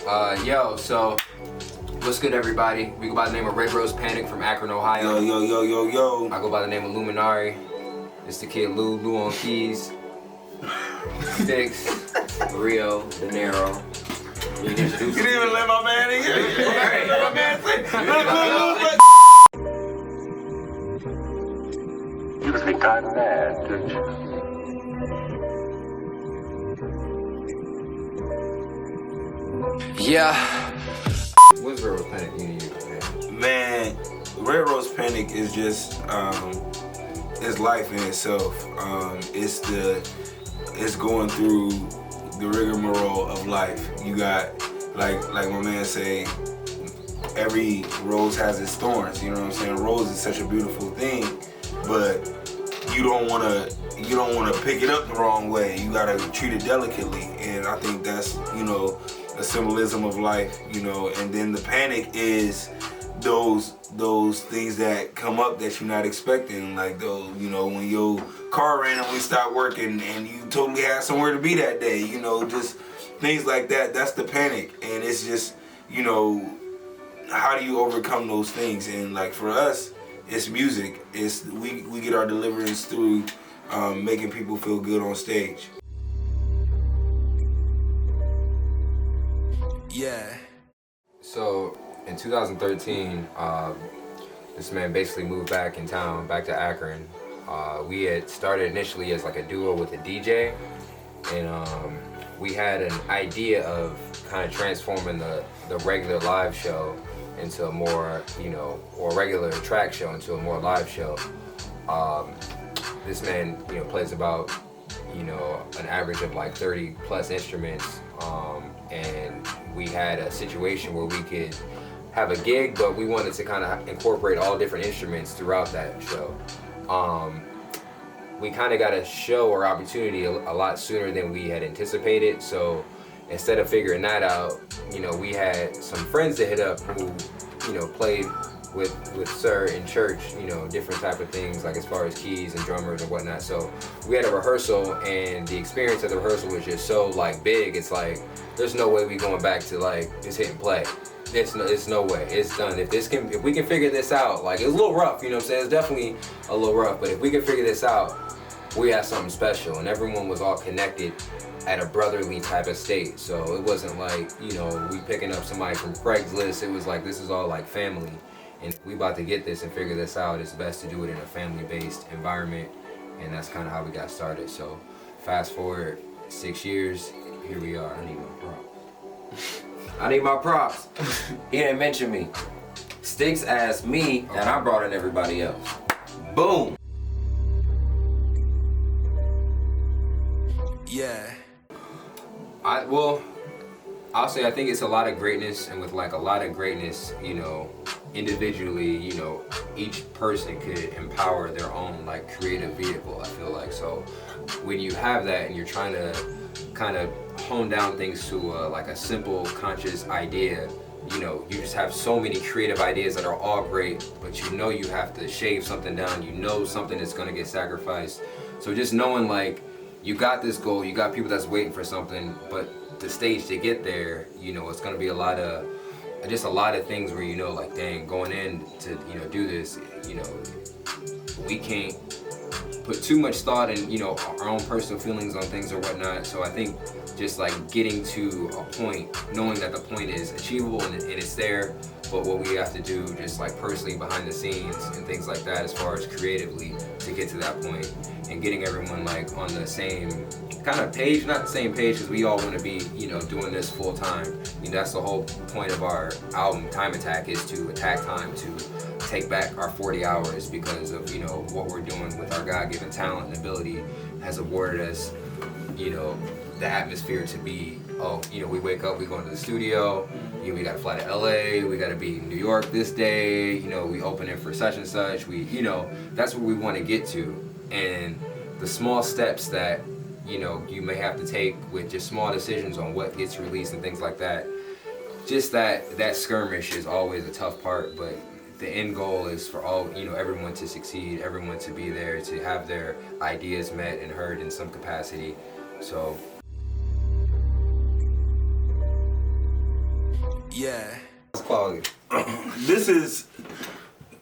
So what's good, everybody? We go by the name of Red Rose Panic from Akron, Ohio. Yo. I go by the name of Luminari. It's the kid Lou on keys. Sticks, Rio, De Niro. You didn't even let my man in here. Let my man say. You was kind of mad, didn't you? Yeah. What's Red Rose Panic mean to you, man? Red Rose Panic is just it's life in itself. It's going through the rigmarole of life. You got like my man say, every rose has its thorns. You know what I'm saying? Rose is such a beautiful thing, but you don't wanna pick it up the wrong way. You gotta treat it delicately, and I think that's a symbolism of life. And then the panic is those things that come up that you're not expecting, like those, when your car randomly stopped working and you totally had somewhere to be that day, just things like that. That's the panic. And it's just, how do you overcome those things? And like for us, it's music. It's we get our deliverance through making people feel good on stage. Yeah. So in 2013, this man basically moved back in town, back to Akron. We had started initially as like a duo with a DJ, and we had an idea of kind of transforming the regular live show into a more, or regular track show into a more live show. This man, plays about, an average of like 30 plus instruments, and we had a situation where we could have a gig, but we wanted to kind of incorporate all different instruments throughout that show. We kind of got a show or opportunity a lot sooner than we had anticipated. So instead of figuring that out, we had some friends that hit up who, played with Sir in church, different type of things, like as far as keys and drummers and whatnot. So we had a rehearsal, and the experience of the rehearsal was just so like big. It's like, there's no way we going back to like just hit and play. It's no way. It's done. If we can figure this out, like, it was a little rough, you know what I'm saying? It's definitely a little rough, but if we can figure this out, we have something special. And everyone was all connected at a brotherly type of state. So it wasn't like, we picking up somebody from Craigslist. It was like, this is all like family. And we about to get this and figure this out. It's best to do it in a family-based environment. And that's kind of how we got started. So fast forward 6 years, here we are. I need my props. He didn't mention me. Sticks asked me, and I brought in everybody else. Boom. Yeah. I'll say I think it's a lot of greatness, and with like a lot of greatness, individually, each person could empower their own like creative vehicle, I feel like. So when you have that and you're trying to kind of hone down things to like a simple conscious idea, you just have so many creative ideas that are all great, but you have to shave something down, something is going to get sacrificed. So just knowing like you got this goal, you got people that's waiting for something, but the stage to get there, it's going to be a lot of things where like, dang, going in to do this, we can't put too much thought in our own personal feelings on things or whatnot. So I think just like getting to a point, knowing that the point is achievable and it's there, but what we have to do just like personally behind the scenes and things like that, as far as creatively to get to that point, and getting everyone like on the same kind of page, not the same page, because we all want to be doing this full time. That's the whole point of our album Time Attack, is to attack time, to take back our 40 hours, because of what we're doing with our God-given talent and ability has awarded us the atmosphere to be, we wake up, we go into the studio, we gotta fly to LA, we gotta be in New York this day, we open it for such and such, that's what we want to get to. And the small steps that you may have to take with just small decisions on what gets released and things like that, just that skirmish is always a tough part, but the end goal is for all, everyone to succeed, everyone to be there, to have their ideas met and heard in some capacity. So Yeah. It's quality. This is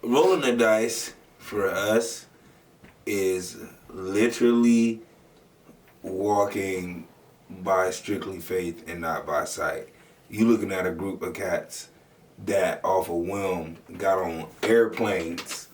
rolling the dice for us is literally walking by strictly faith and not by sight. You looking at a group of cats that off a whim got on airplanes.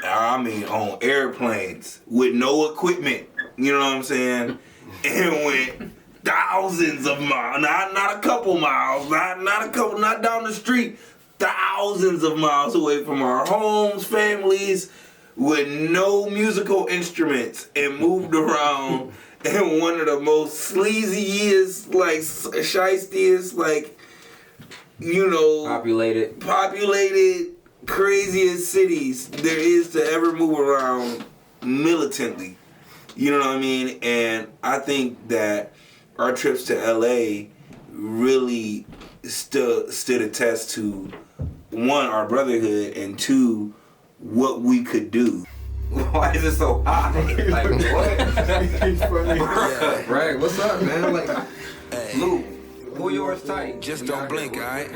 I mean on airplanes with no equipment, you know what I'm saying? And went thousands of miles, not a couple miles, not down the street, thousands of miles away from our homes, families, with no musical instruments, and moved around in one of the most sleaziest, like shystiest, like, you know, populated, craziest cities there is to ever move around militantly. You know what I mean? And I think that our trips to LA really stood a test to, one, our brotherhood, and two, what we could do. Why is it so hot? Like, what? He's funny. Yeah. Right, what's up, man? Like, Luke, pull yours tight. Just don't blink, alright?